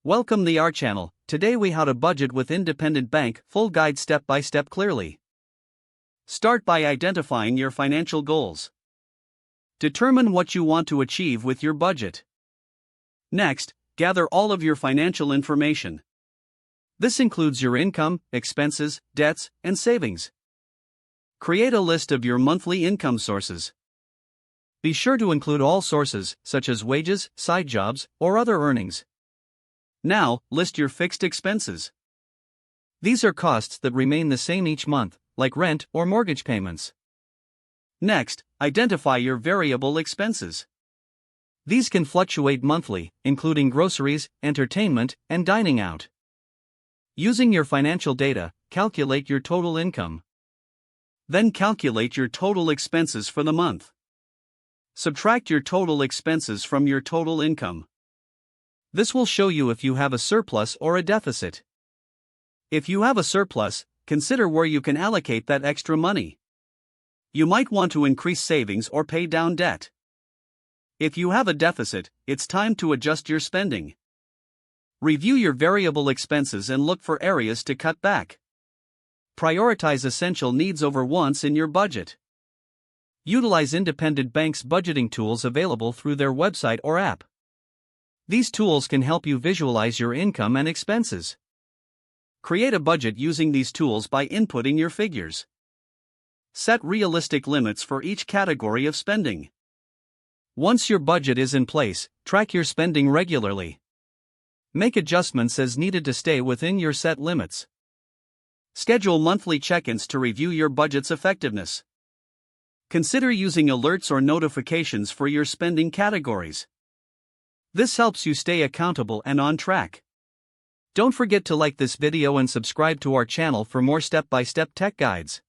Welcome the our channel. Today we how to budget with independent bank, full guide step by step clearly. Start by identifying your financial goals. Determine what you want to achieve with your budget. Next, gather all of your financial information. This includes your income, expenses, debts, and savings. Create a list of your monthly income sources. Be sure to include all sources, such as wages, side jobs, or other earnings. Now, list your fixed expenses. These are costs that remain the same each month, like rent or mortgage payments. Next, identify your variable expenses. These can fluctuate monthly, including groceries, entertainment, and dining out. Using your financial data, calculate your total income. Then calculate your total expenses for the month. Subtract your total expenses from your total income. This will show you if you have a surplus or a deficit. If you have a surplus, consider where you can allocate that extra money. You might want to increase savings or pay down debt. If you have a deficit, it's time to adjust your spending. Review your variable expenses and look for areas to cut back. Prioritize essential needs over wants in your budget. Utilize independent banks' budgeting tools available through their website or app. These tools can help you visualize your income and expenses. Create a budget using these tools by inputting your figures. Set realistic limits for each category of spending. Once your budget is in place, track your spending regularly. Make adjustments as needed to stay within your set limits. Schedule monthly check-ins to review your budget's effectiveness. Consider using alerts or notifications for your spending categories. This helps you stay accountable and on track. Don't forget to like this video and subscribe to our channel for more step-by-step tech guides.